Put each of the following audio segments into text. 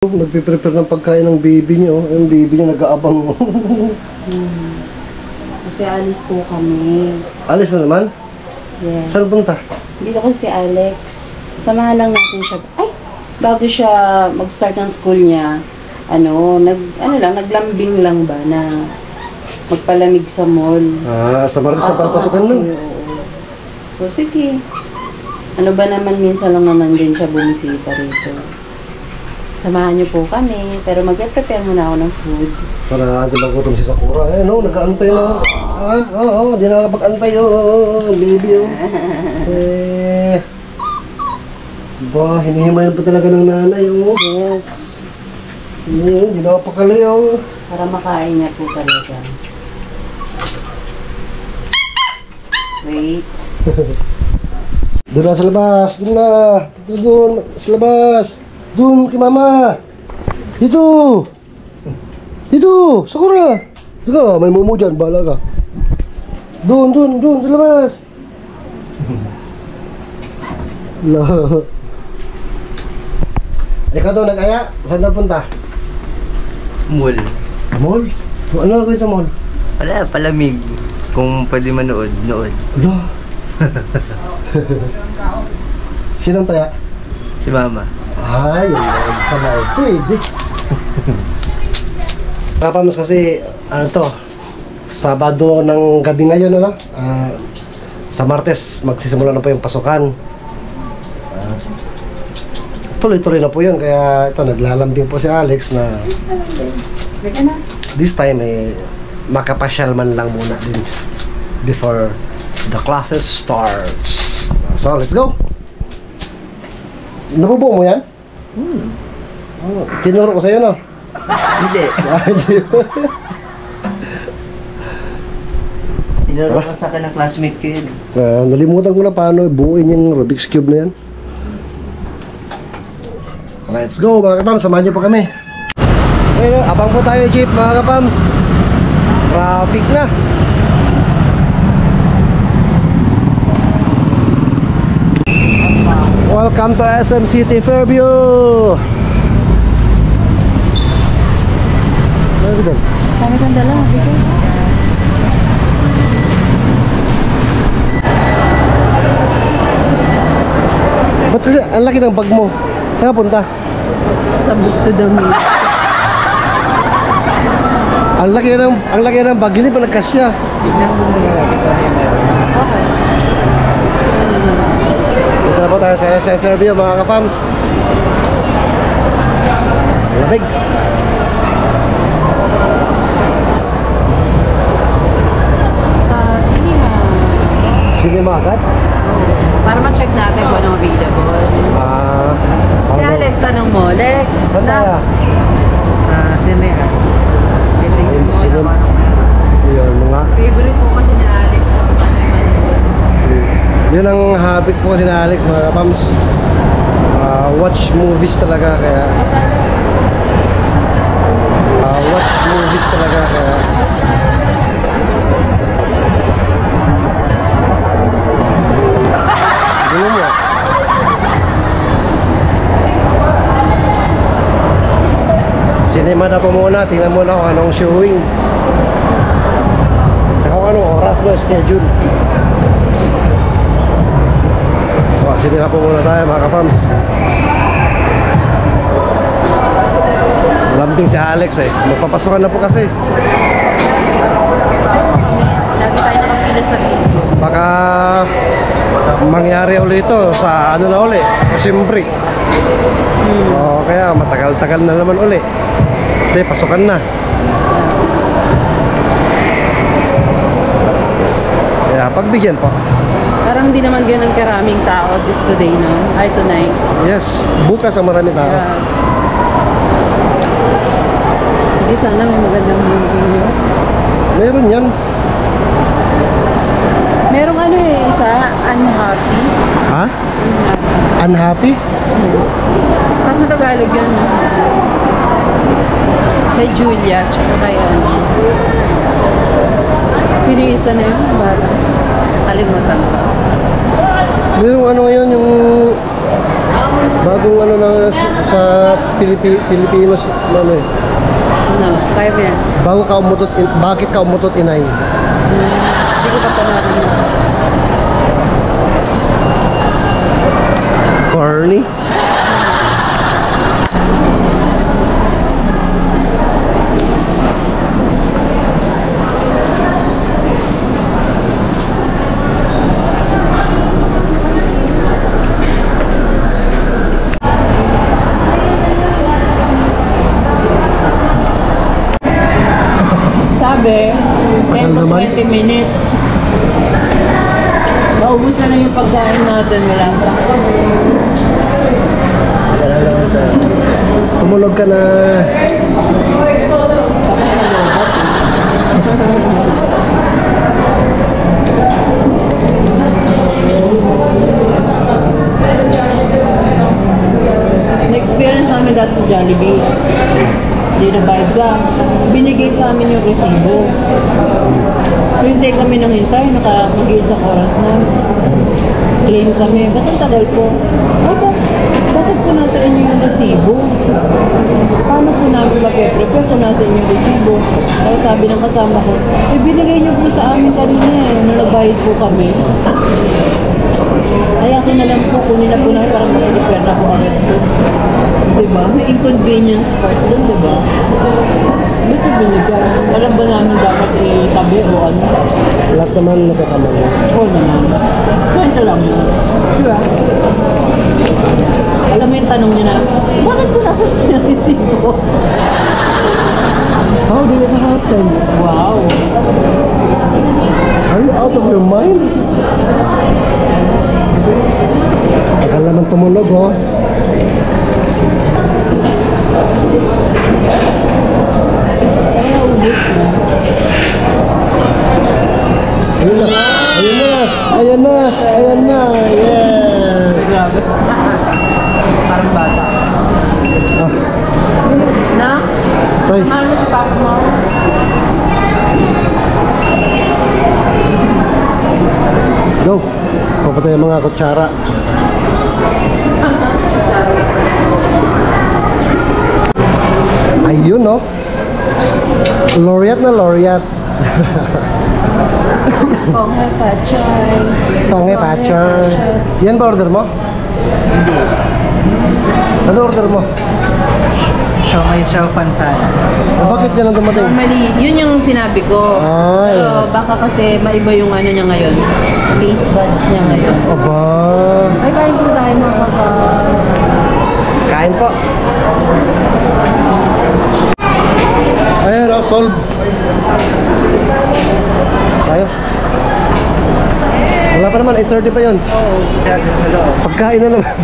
Nagpiprepare ng pagkain ng baby niyo. Yung baby niya nag-aabang. Kasi alis po kami. Alis na naman? Yes. Saan punta? Dito kasi si Alex. Samahan lang natin siya. Ay! Bago siya mag-start ng school niya, naglambing lang ba na magpalamig sa mall. Sa Martes na papasukan mo? So, sige. Ano ba naman, minsan lang naman din siya bumisita rito. Samahan niyo po kami, pero mag-prepare muna ako ng food. Para hindi magutom si Sakura. Nag-aantay na. Hindi na nakapag-antay. Baby, Ba, hinihimayan pa talaga ng nanay, Yes. Hindi na kapakali, Para makain niya po talaga. Wait. Doon na sa labas. Doon sa labas. Doon kay mama. Dito. Sakura. Diba, may mumu dyan. Bahala ka. Doon sa labas. Ikaw daw nag-aya? Saan na punta? Mall. Mall? Ano gawin sa mall? Wala, palamig. Kung pwede manood, nood. Ala. Sinong taya? Si Mama. Ay, yun pala. Pwede. Kapamos kasi, Sabado ng gabi ngayon, sa Martes, magsisimula na po yung pasukan. Tuloy-tuloy na po yun, kaya ito, naglalambing po si Alex na this time, makapasyal man lang muna din before the classes starts. So, let's go! Nabubuo mo yan? Tinuro ko sa'yo, no? Hindi. Hindi. Tinuro ko sa akin ng classmate ko yun. Nalimutan ko na paano buuin yung Rubik's Cube na yan. Let's go mga kapams, samahan niyo po kami. Ayun, abang po tayo jeep mga kapams. Traffic na. Welcome to SM City Fairview. Kami kang dala, bigay. Ba't kasi ang laki ng bag mo? Saan ka punta? Sa book to the meal. Ang laki ng bag, hindi pa nagkasya. Tignan mo muna. Okay. Dito na po tayo sa SM Fairview mga kapams. Lamig. Sa cinema. Cinema agad? Para ma-check natin kung anong available. Si Alex, tanong mo. Lex, Saan tayo? cinema. Cinema. Yun mga. Favorite po kasi ni Alex. Yun ang habit po kasi na Alex mga kapams. Watch movies talaga kaya. Watch movies talaga kaya. Ano mo? Cinema na po muna, tingnan muna kung anong showing. Saka kung anong oras no, schedule. Cinema po muna tayo mga ka-farms. Lambing si Alex magpapasukan na po kasi. Lagi tayo nakapila sa video. Baka mangyari ulit ito sa na uli, Siyempre. Kaya matagal-tagal na naman uli. Kasi pasukan na. Kaya pagbigyan po. Parang hindi naman ganun karaming tao today, no? Ay, tonight. Yes, bukas ang marami tao. Yes. Sige, sana may magandang movie nyo. Meron yan. Merong isa, Unhappy. Ha? Unhappy. Unhappy? Yes. Kasi Tagalog yun. Kay Julia, tsaka kay Sino yung isa na yun? Bata. Kalimutan ko. Merong ngayon yung Bagong ano na sa Pilipinos, ano eh. Ano, kaya mo yan? Bakit ka umutot, inay? Hindi ko pa pangalan na. Corny? Sabi, 10 to naman. 20 minutes. Maubos na lang yung pagkain natin. Wala pa. Tumulog ka na. Na-experience namin dati sa Jollibee. Hindi na-vibe ka. Binigay sa amin yung resibo. So hintay kami nang hintay, mag-iisang oras na. Claim kami, ba't ang tagal po? Ay, bakit po nasa inyo yung resibo? Paano po namin mape-prepare kung nasa inyo yung resibo? Kaya sabi ng kasama ko, binigay niyo po sa amin kanina nung nagbayad po kami. Ay, akin na lang po, kunin na po namin para mag-prepare na po agad po. Diba? May inconvenience part doon, diba? Ba't yung binigay? Alam ba namin dapat itabi o ano? Lahat naman nagkakamali. Oo naman. Kwento lang yun. Diba? Alam mo yung tanong niya na, bakit po nasa pinaresibo? How did it happen? Wow! Are you out of your mind? Akala naman tumulog, oh. Kaya ubus na. Ayun na, ayun na, ayun na, ayun na, yes! Grabe. Parang bata. Ah, Na? tay, Mahal mo si Papa mo? let's go. Papatay ang mga kutsara. Ayun, no? Laureate na laureate. Konghe Pachay. Tonge Patcher. Yan ba order mo? Hindi. Ano order mo? Siomay siya pansana. Bakit yan ang dumating? Normally, yun yung sinabi ko. Ay. Pero baka kasi maiba yung ano niya ngayon. Taste buds niya ngayon. Aba. Ay, kain po tayo mga papa. Kain po. Ayan, oh, solve. Tayo. Wala pa naman, 8:30 pa yun. Oo. Pagkain na naman.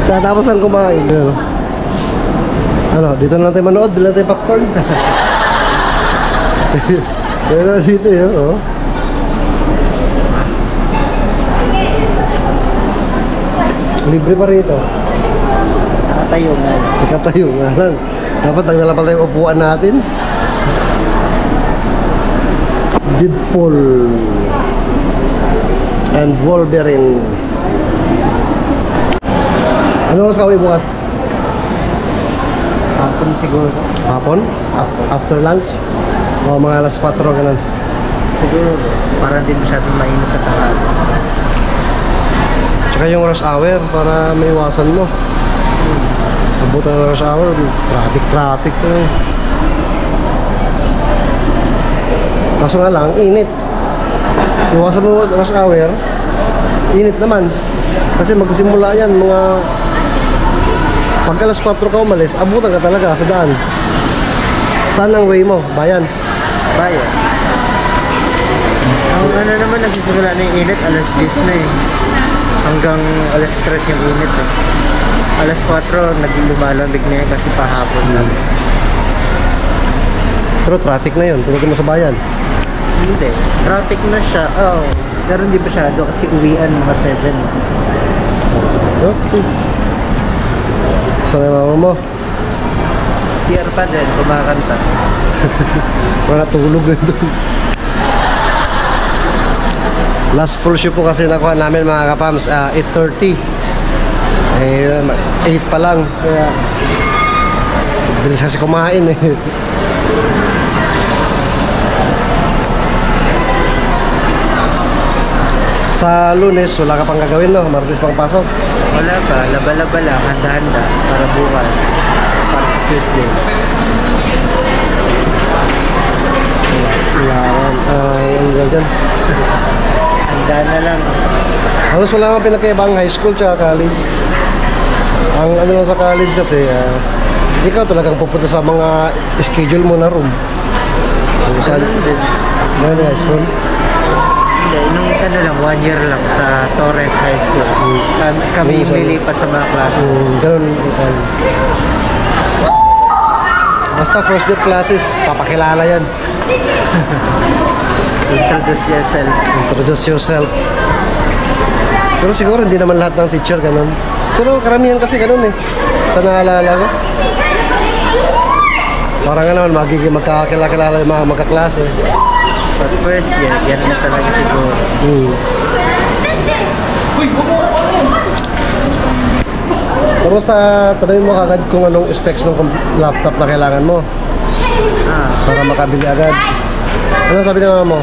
Tatapos lang kumain. Ayan, oh. Ano, dito na lang tayo manood, bilang tayo popcorn. Ayan na dito yun, oh. Libre pa rito. Nakatayo nga. Nakatayo nga lang. Dapat nagdala pa tayong upuan natin. Deadpool and Wolverine. Ano oras ka uwi bukas? Hapon siguro. Hapon? After lunch? O mga alas 4 ganun. Siguro. Para din masyadong mainit sa tanghali. Tsaka yung rush hour para may iwasan mo. Abutan ng rush hour, traffic to eh. Kaso nga lang, init. Iwasan mo rush hour, init naman. Kasi magsimula yan, mga pag alas 4 ka umalis, abutan ka talaga sa daan. Saan ang way mo? Bayan? Bayan. Ang ano naman, nagsisimula na yung init, alas 10 na eh. Hanggang alas 3 yung init eh. Alas 4, naging lumalamig na yun kasi pahapon lang. Pero traffic na yun, pagdating mo sa bayan. Hindi. Traffic na siya. Oh, pero hindi masyado kasi uwian mga 7. Okay. Saan yung mama mo? CR pa din, kumakanta. Wala tulog na doon. Last full show po kasi nakuha namin mga kapams, 8:30. Eh, 8 pa lang. Kaya, bilis kasi kumain eh. Sa Lunes, wala ka pang gagawin, no? Martes pang pasok. Wala pa, laba-laba lang, handa-handa para bukas, para sa Tuesday. Yan. Ano lang dyan? Handa na lang. Halos wala naman pinakaibang high school tsaka college. Ang ano lang sa college kasi, ikaw talagang pupunta sa mga schedule mo na room. Kung saan? Ano high school? Hindi, nung ano lang, 1 year lang sa Torres High School. Kami yung lilipat sa mga klase. Ganun yung college. Basta first day classes, papakilala yan. Introduce yourself. Introduce yourself. Pero siguro hindi naman lahat ng teacher ganun. Pero karamihan kasi ganun eh. Sa naalala ko. Parang nga naman magkakilala yung mga magkaklase. But first year, yan na talaga siguro. Pero basta tanongin mo kagad kung anong specs ng laptop na kailangan mo. Para makabili agad. Ano sabi ng mama mo?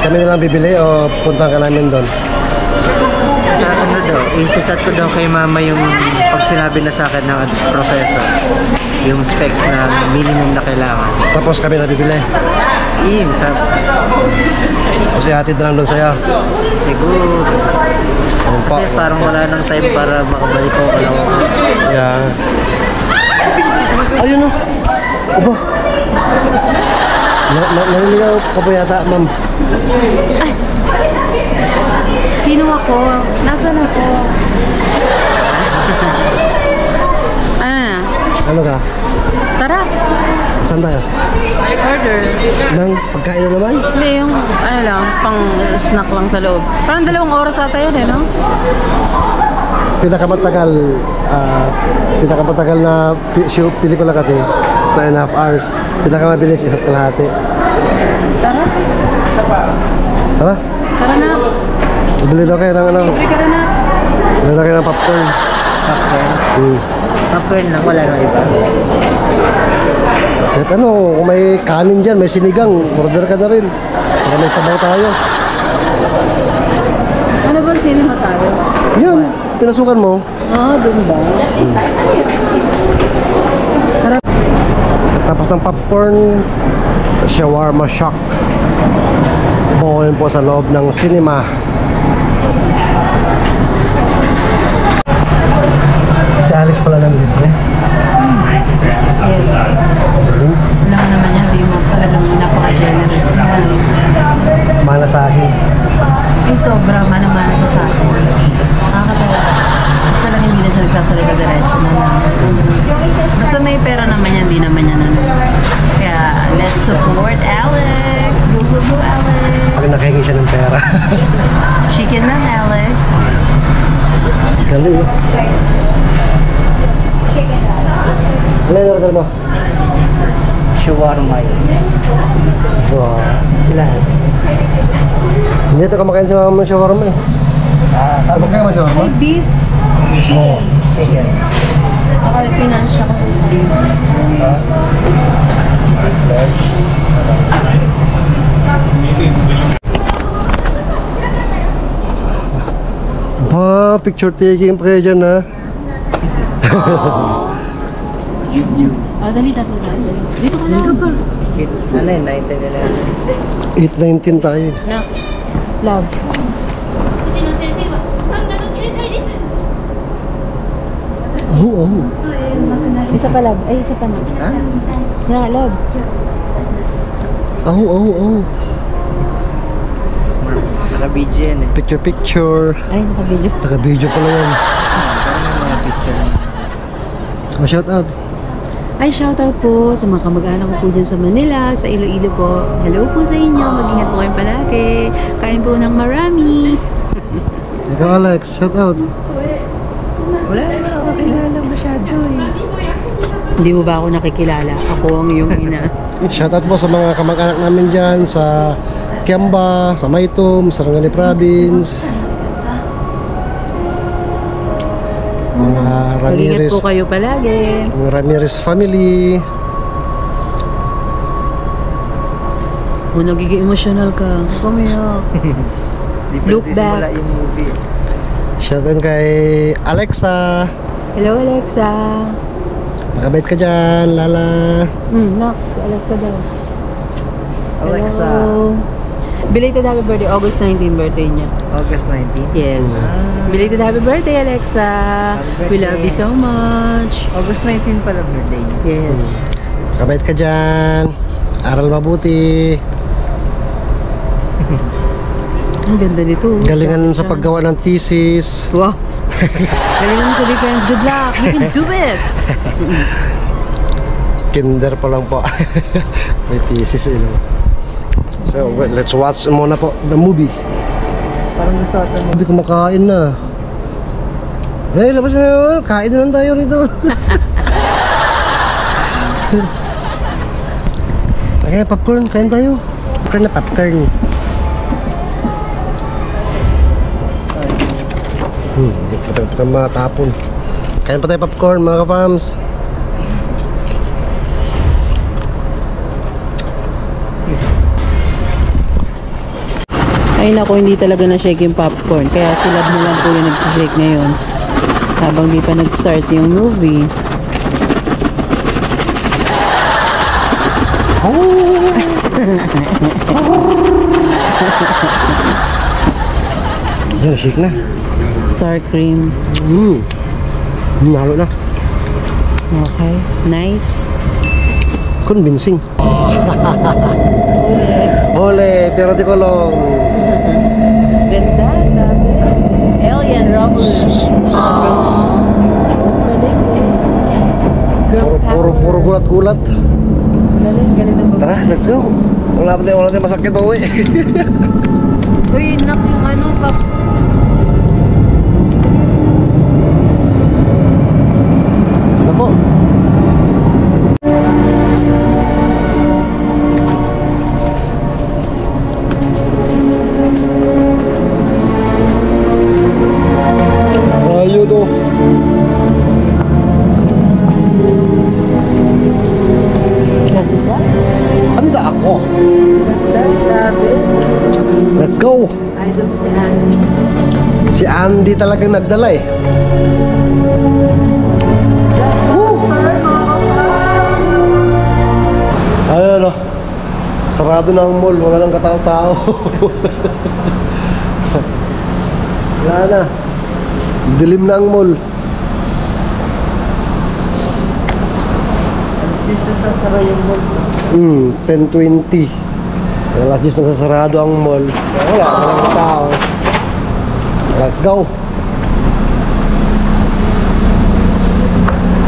Kami na lang bibili o punta ka namin doon? Sa ano daw, i-chat ko daw kay mama yung pag sinabi na sa akin ng professor. Yung specs na minimum na kailangan. Tapos kami na bibili. Sabi. Kasi hatid na lang doon sa'yo. Siguro. Kasi parang wala nang time para makabalik ko lang. Yeah. Ayun no. Opo. Naliligaw ka po yata, ma'am. Sino ako? Nasaan ako? Ano na? Ano ka? Tara! Saan tayo? Order. Nang pagkain na naman? Hindi, yung ano lang, pang snack lang sa loob. Parang 2 oras ata yun eh, no? Pinakamatagal na pelikula kasi 2.5 hours. Pinakamabilis 1.5 hours. Tara. Tara, Tara na. bili daw kayo ng ano. Libre ka na na. Bili daw kayo ng popcorn. Popcorn. Popcorn lang, wala nang iba. Kahit ano, kung may kanin dyan, may sinigang, order ka na rin. Para may sabaw tayo. Ano ba cinema tayo? Yan, pinasukan mo. Dun ba? Tapos ng popcorn, shawarma shock. Bukuin po sa loob ng cinema. Si Alex pala ng libre. Yes. Alam mo naman yan, di mo talagang napaka-generous na. Mana sa akin. Eh, sobra mana-mana ko sa akin. Nakakatawa. Basta lang hindi na siya nagsasalita diretso na lang. Basta may pera naman yan, di naman yan ano. Kaya, let's support Alex! Go, go, go, Alex! Pag nakahingi siya ng pera. Chicken lang, Alex! Galing. Ano yung order mo? Shawarma yun. Wow. Lahat. Hindi ito kumakain si mama ng shawarma eh. Ano kayo ng shawarma? Ay, beef! Oo. Chicken. Ako, finansya ko beef. Picture taking pa kayo dyan ha. Dali, tapo tayo. Dito ka na ba? Ano yun, 19 nila. 8.19 tayo. Na. Love. Oo. Isa pa, love. Ay, isa pa na. Ha? Na, love. Oo. Naka-video yan eh. Picture. Ay, naka-video. Naka-video pala yan. Mga picture. Shout out. Ay, shoutout po sa mga kamag-anak ko po dyan sa Manila, sa Iloilo po. Hello po sa inyo. Mag-ingat po kayong palagi. Kain po ng marami. Ikaw Alex, shout out. Wala naman ako kakilala masyado eh. Hindi mo ba ako nakikilala? Ako ang iyong ina. Shout out po sa mga kamag-anak namin dyan sa Kiamba, sa Maitum, sa Sarangani Province. mga Mag-ingat Ramirez, po kayo palagi. mga Ramirez family. Kung nagiging emotional ka, kumiyak. Di pa Look nagsisimula back. yung movie. Shoutout kay Alexa. Hello, Alexa. Makabait ka dyan, Lala. Nak, si Alexa daw. Alexa. Hello. Belated happy birthday, August 19 birthday niya. August 19. Yes. Belated happy birthday, Alexa. Happy We love you birthday. so much. August 19 pala birthday niya. Yes. Makabait ka dyan. Aral mabuti. Ang ganda nito. Galingan sa paggawa ng thesis. Wow. Galingan sa defense. Good luck. You can do it. Kinder pa lang po. May thesis So, well, let's watch muna po the movie. Parang gusto ata mo. Sabi kumakain na. Eh, labas na. Kain na lang tayo rito. Okay, popcorn. Kain tayo. Popcorn na popcorn. Hindi pa matapon. Kain pa tayo popcorn, mga ka-fams. Ay nako, hindi talaga na-shake yung popcorn. Kaya sila na lang po yung nag-shake ngayon. Habang di pa nag-start yung movie. Yan, shake na. Sour cream. Nalo na. Okay. Nice. Convincing. Ole, pero di ko long. Ganda. Grabe. Alien Romulus. Suspense. Galing eh. Girl Puro gulat-gulat. Galing ng Tara, let's go. Wala tayong masakit pa uwi. Uy, nak yung ano, Ano po? Ayun o. Ganda. Anda ako. Ganda. Grabe. Let's go. Idol ko si Andy. Si Andy talagang nagdala eh. Ayun o. Sarado na ang mall. Wala nang katao-tao. Wala na. Dilim na ang mall. Alas 10 na sasara yung mall. 10:20. Alas 10 na sasarado ang mall. Wala nang tao. Let's go.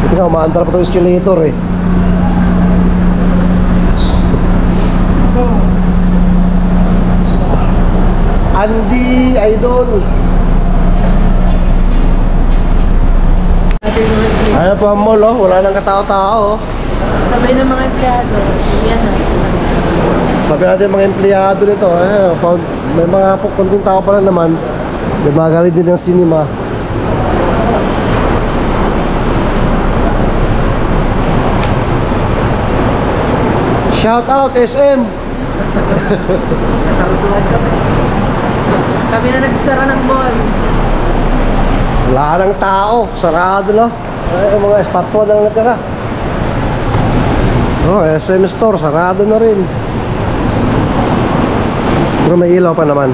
Ito nga, umaandar pa itong escalator eh. Andy, idol. Ayan po ang mall oh, wala nang katao-tao oh. Sabay ng mga empleyado. Yan na. Sabi natin mga empleyado nito, pag may mga konting tao pa lang naman, may magaling din ng cinema. Shout out SM! Nasarusuhan kami. Kami na nagsara ng mall. Wala nang tao, sarado na. Ay, mga estatwa na lang natira. Oh, SM store, sarado na rin. Pero may ilaw pa naman.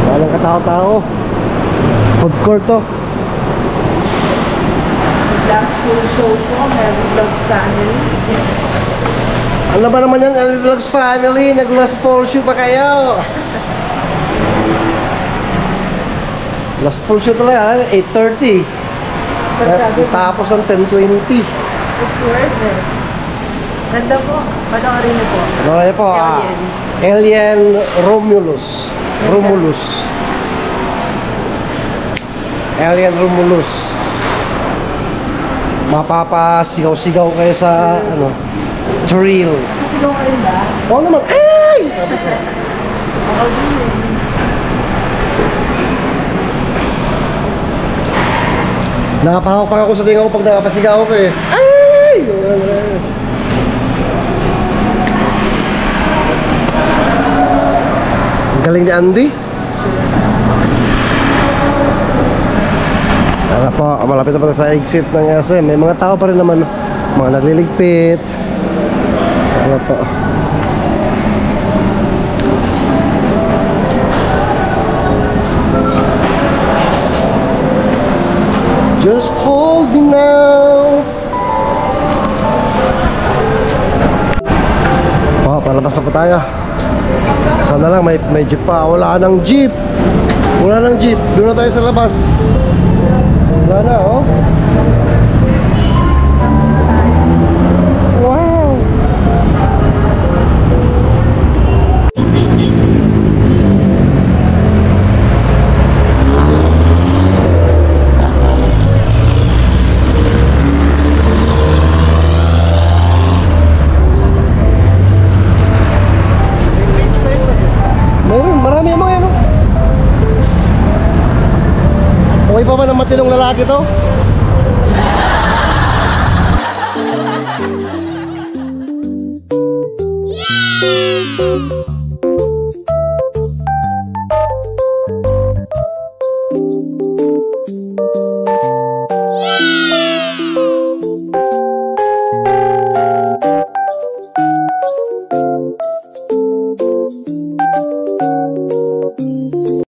Wala nang katao-tao. Food court to. Last full show ko, meron vlogs family. Ano ba naman yan, Vlogs family? Nag-last full show pa kayo? Last full show talaga, 8:30. Tapos ang 10:20. It's worth it. Ganda po. Panoorin niyo po. Ano po? Alien Romulus. Alien Romulus. Mapapasigaw-sigaw kayo sa ano, thrill. Pasigaw kayo ba? Oo naman. Ay! Sabi ko. Ako din eh. Nakapahawak pa ako sa tinga ko pag nakapasigaw ko eh. Ay! Ang galing ni Andy. Tara po, malapit na pala sa exit ng SM. May mga tao pa rin naman, mga nagliligpit. Tara po. Just hold me now. Oh, palabas na po tayo. Sana lang may jeep pa. Wala nang jeep. Wala nang jeep. Doon na tayo sa labas. Wala na, oh. Wow. Marami yung mga yan, oh. Okay pa ba ng matinong lalaki to?